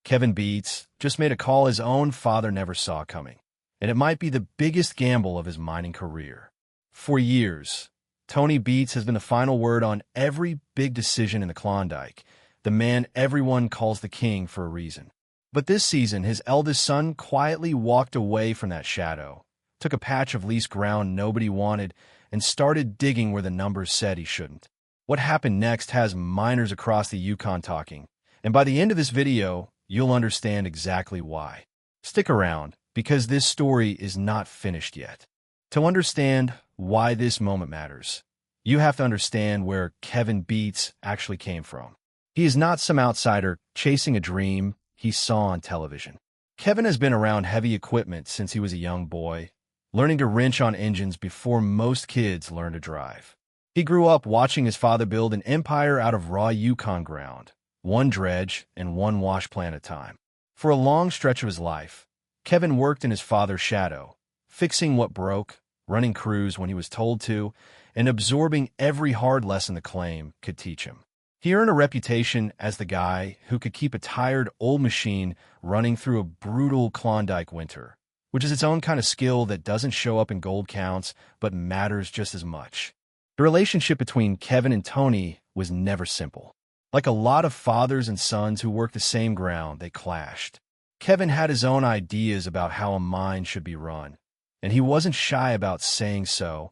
Kevin Beets just made a call his own father never saw coming, and it might be the biggest gamble of his mining career. For years, Tony Beets has been the final word on every big decision in the Klondike, the man everyone calls the king for a reason. But this season, his eldest son quietly walked away from that shadow, took a patch of leased ground nobody wanted, and started digging where the numbers said he shouldn't. What happened next has miners across the Yukon talking, and by the end of this video, you'll understand exactly why. Stick around, because this story is not finished yet. To understand why this moment matters, you have to understand where Kevin Beets actually came from. He is not some outsider chasing a dream he saw on television. Kevin has been around heavy equipment since he was a young boy, learning to wrench on engines before most kids learn to drive. He grew up watching his father build an empire out of raw Yukon ground, one dredge and one wash plant at a time. For a long stretch of his life, Kevin worked in his father's shadow, fixing what broke, running crews when he was told to, and absorbing every hard lesson the claim could teach him. He earned a reputation as the guy who could keep a tired old machine running through a brutal Klondike winter, which is its own kind of skill that doesn't show up in gold counts but matters just as much. The relationship between Kevin and Tony was never simple. Like a lot of fathers and sons who worked the same ground, they clashed. Kevin had his own ideas about how a mine should be run, and he wasn't shy about saying so,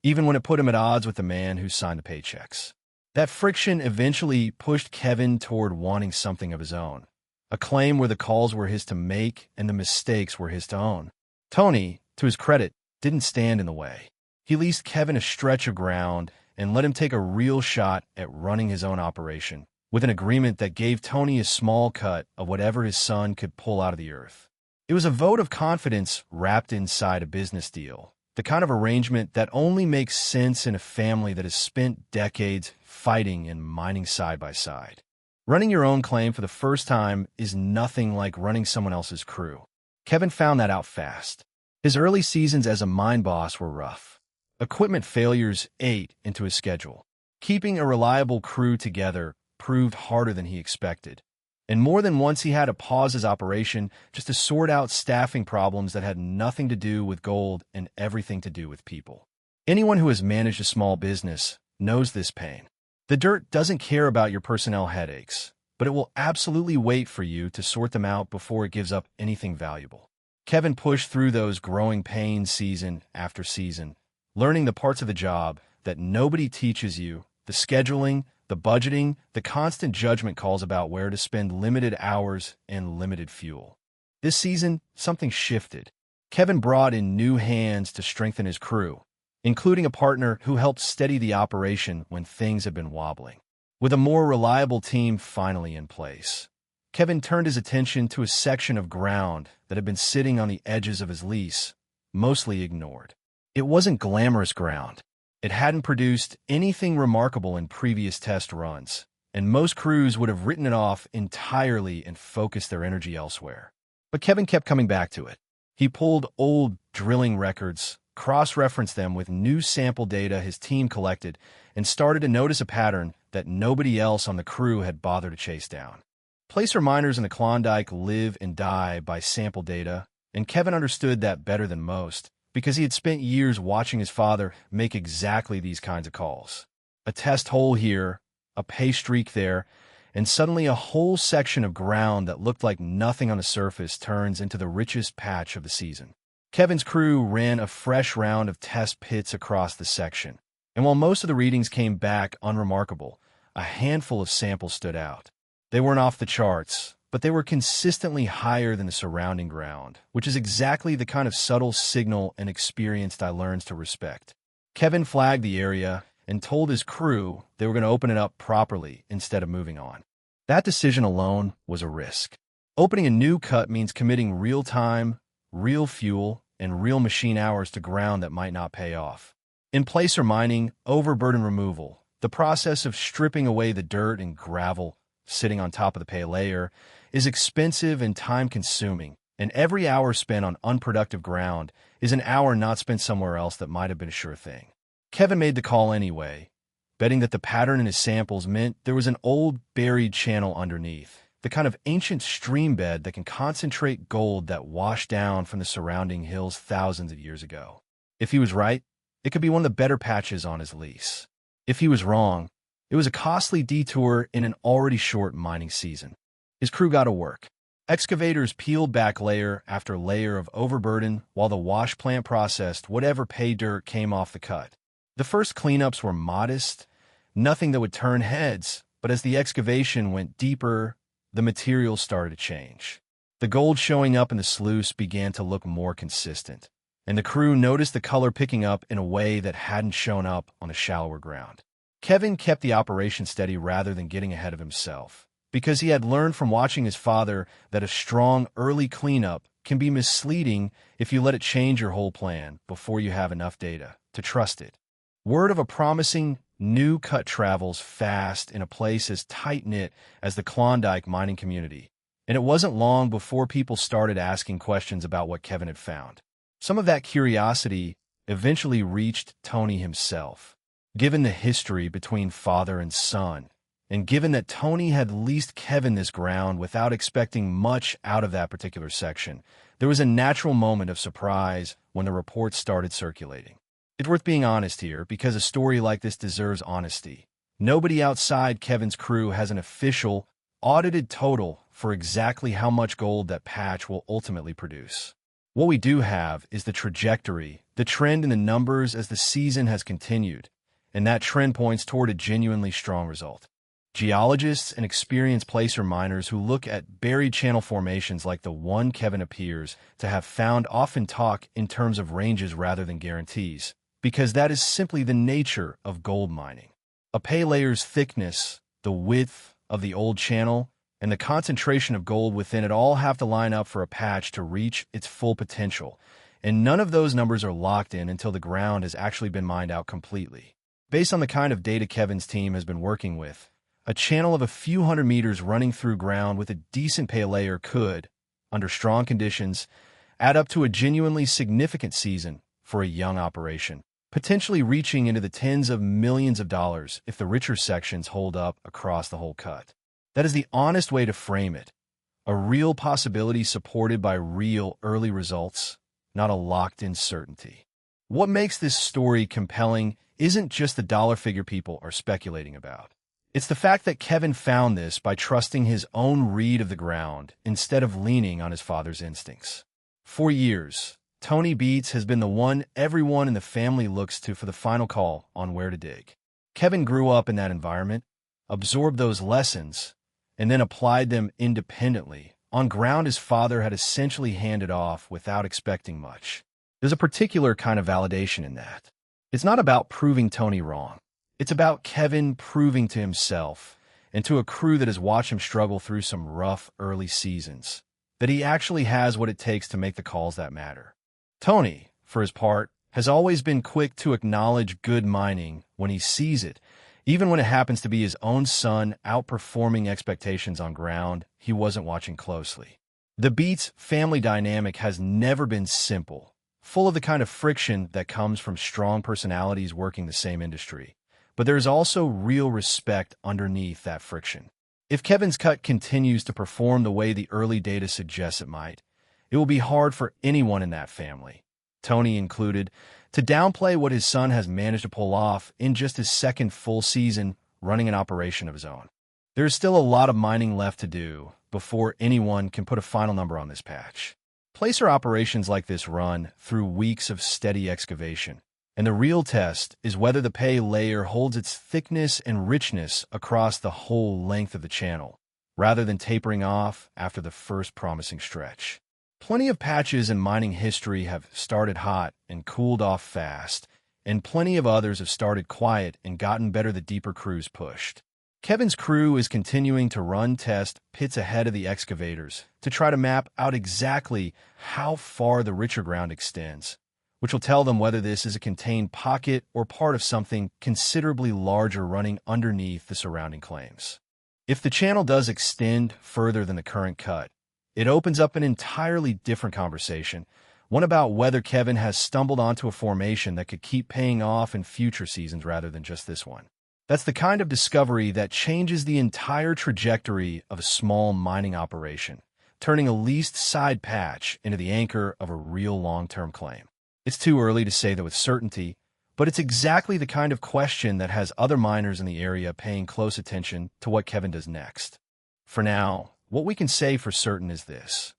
even when it put him at odds with the man who signed the paychecks. That friction eventually pushed Kevin toward wanting something of his own, a claim where the calls were his to make and the mistakes were his to own. Tony, to his credit, didn't stand in the way. He leased Kevin a stretch of ground and let him take a real shot at running his own operation, with an agreement that gave Tony a small cut of whatever his son could pull out of the earth. It was a vote of confidence wrapped inside a business deal, the kind of arrangement that only makes sense in a family that has spent decades fighting and mining side by side. Running your own claim for the first time is nothing like running someone else's crew. Kevin found that out fast. His early seasons as a mine boss were rough. Equipment failures ate into his schedule. Keeping a reliable crew together proved harder than he expected. And more than once he had to pause his operation just to sort out staffing problems that had nothing to do with gold and everything to do with people. Anyone who has managed a small business knows this pain. The dirt doesn't care about your personnel headaches, but it will absolutely wait for you to sort them out before it gives up anything valuable. Kevin pushed through those growing pains season after season, learning the parts of the job that nobody teaches you, the scheduling, the budgeting, the constant judgment calls about where to spend limited hours and limited fuel. This season, something shifted. Kevin brought in new hands to strengthen his crew, including a partner who helped steady the operation when things had been wobbling. With a more reliable team finally in place, Kevin turned his attention to a section of ground that had been sitting on the edges of his lease, mostly ignored. It wasn't glamorous ground. It hadn't produced anything remarkable in previous test runs, and most crews would have written it off entirely and focused their energy elsewhere. But Kevin kept coming back to it. He pulled old drilling records, cross-referenced them with new sample data his team collected, and started to notice a pattern that nobody else on the crew had bothered to chase down. Placer miners in the Klondike live and die by sample data, and Kevin understood that better than most, because he had spent years watching his father make exactly these kinds of calls. A test hole here, a pay streak there, and suddenly a whole section of ground that looked like nothing on the surface turns into the richest patch of the season. Kevin's crew ran a fresh round of test pits across the section, and while most of the readings came back unremarkable, a handful of samples stood out. They weren't off the charts, but they were consistently higher than the surrounding ground, which is exactly the kind of subtle signal an experienced eye learns to respect. Kevin flagged the area and told his crew they were going to open it up properly instead of moving on. That decision alone was a risk. Opening a new cut means committing real time, real fuel, and real machine hours to ground that might not pay off. In placer mining, overburden removal, the process of stripping away the dirt and gravel sitting on top of the pay layer, is expensive and time-consuming, and every hour spent on unproductive ground is an hour not spent somewhere else that might have been a sure thing. Kevin made the call anyway, betting that the pattern in his samples meant there was an old buried channel underneath, the kind of ancient stream bed that can concentrate gold that washed down from the surrounding hills thousands of years ago. If he was right, it could be one of the better patches on his lease. If he was wrong, it was a costly detour in an already short mining season. His crew got to work. Excavators peeled back layer after layer of overburden while the wash plant processed whatever pay dirt came off the cut. The first cleanups were modest, nothing that would turn heads, but as the excavation went deeper, the materials started to change. The gold showing up in the sluice began to look more consistent, and the crew noticed the color picking up in a way that hadn't shown up on the shallower ground. Kevin kept the operation steady rather than getting ahead of himself, because he had learned from watching his father that a strong early cleanup can be misleading if you let it change your whole plan before you have enough data to trust it. Word of a promising new cut travels fast in a place as tight-knit as the Klondike mining community, and it wasn't long before people started asking questions about what Kevin had found. Some of that curiosity eventually reached Tony himself. Given the history between father and son, and given that Tony had leased Kevin this ground without expecting much out of that particular section, there was a natural moment of surprise when the reports started circulating. It's worth being honest here, because a story like this deserves honesty. Nobody outside Kevin's crew has an official, audited total for exactly how much gold that patch will ultimately produce. What we do have is the trajectory, the trend in the numbers as the season has continued, and that trend points toward a genuinely strong result. Geologists and experienced placer miners who look at buried channel formations like the one Kevin appears to have found often talk in terms of ranges rather than guarantees, because that is simply the nature of gold mining. A pay layer's thickness, the width of the old channel, and the concentration of gold within it all have to line up for a patch to reach its full potential, and none of those numbers are locked in until the ground has actually been mined out completely. Based on the kind of data Kevin's team has been working with, a channel of a few hundred meters running through ground with a decent pay layer could, under strong conditions, add up to a genuinely significant season for a young operation, potentially reaching into the tens of millions of dollars if the richer sections hold up across the whole cut. That is the honest way to frame it, a real possibility supported by real early results, not a locked-in certainty. What makes this story compelling isn't just the dollar figure people are speculating about. It's the fact that Kevin found this by trusting his own read of the ground instead of leaning on his father's instincts. For years, Tony Beets has been the one everyone in the family looks to for the final call on where to dig. Kevin grew up in that environment, absorbed those lessons, and then applied them independently on ground his father had essentially handed off without expecting much. There's a particular kind of validation in that. It's not about proving Tony wrong. It's about Kevin proving to himself and to a crew that has watched him struggle through some rough early seasons that he actually has what it takes to make the calls that matter. Tony, for his part, has always been quick to acknowledge good mining when he sees it, even when it happens to be his own son outperforming expectations on ground he wasn't watching closely. The Beets family dynamic has never been simple, full of the kind of friction that comes from strong personalities working the same industry. But there is also real respect underneath that friction. If Kevin's cut continues to perform the way the early data suggests it might, it will be hard for anyone in that family, Tony included, to downplay what his son has managed to pull off in just his second full season running an operation of his own. There is still a lot of mining left to do before anyone can put a final number on this patch. Placer operations like this run through weeks of steady excavation, and the real test is whether the pay layer holds its thickness and richness across the whole length of the channel, rather than tapering off after the first promising stretch. Plenty of patches in mining history have started hot and cooled off fast, and plenty of others have started quiet and gotten better the deeper crews pushed. Kevin's crew is continuing to run test pits ahead of the excavators to try to map out exactly how far the richer ground extends, which will tell them whether this is a contained pocket or part of something considerably larger running underneath the surrounding claims. If the channel does extend further than the current cut, it opens up an entirely different conversation, one about whether Kevin has stumbled onto a formation that could keep paying off in future seasons rather than just this one. That's the kind of discovery that changes the entire trajectory of a small mining operation, turning a leased side patch into the anchor of a real long-term claim. It's too early to say that with certainty, but it's exactly the kind of question that has other miners in the area paying close attention to what Kevin does next. For now, what we can say for certain is this.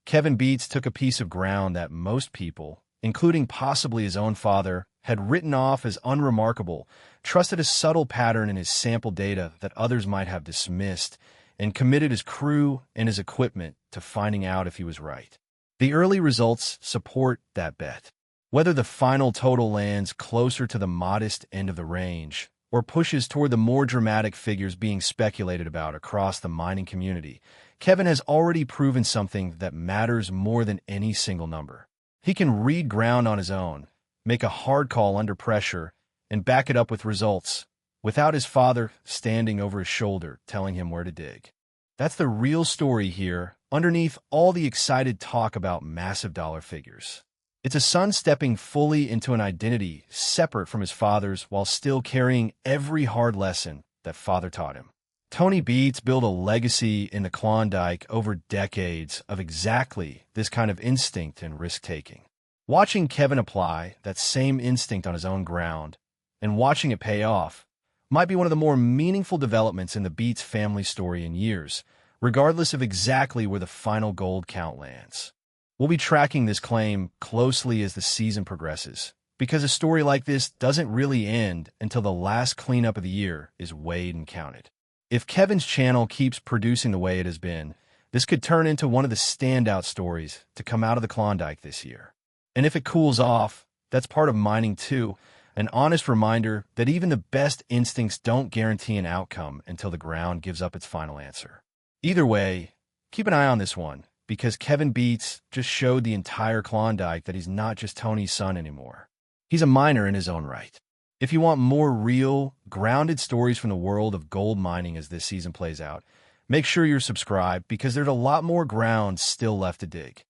Kevin Beets took a piece of ground that most people, including possibly his own father, had written off as unremarkable, trusted a subtle pattern in his sample data that others might have dismissed, and committed his crew and his equipment to finding out if he was right. The early results support that bet. Whether the final total lands closer to the modest end of the range or pushes toward the more dramatic figures being speculated about across the mining community, Kevin has already proven something that matters more than any single number. He can read ground on his own, make a hard call under pressure, and back it up with results, without his father standing over his shoulder telling him where to dig. That's the real story here, underneath all the excited talk about massive dollar figures. It's a son stepping fully into an identity separate from his father's while still carrying every hard lesson that father taught him. Tony Beets built a legacy in the Klondike over decades of exactly this kind of instinct and risk-taking. Watching Kevin apply that same instinct on his own ground and watching it pay off might be one of the more meaningful developments in the Beets family story in years, regardless of exactly where the final gold count lands. We'll be tracking this claim closely as the season progresses, because a story like this doesn't really end until the last cleanup of the year is weighed and counted. If Kevin's channel keeps producing the way it has been, this could turn into one of the standout stories to come out of the Klondike this year. And if it cools off, that's part of mining too, an honest reminder that even the best instincts don't guarantee an outcome until the ground gives up its final answer. Either way, keep an eye on this one, because Kevin Beets just showed the entire Klondike that he's not just Tony's son anymore. He's a miner in his own right. If you want more real, grounded stories from the world of gold mining as this season plays out, make sure you're subscribed because there's a lot more ground still left to dig.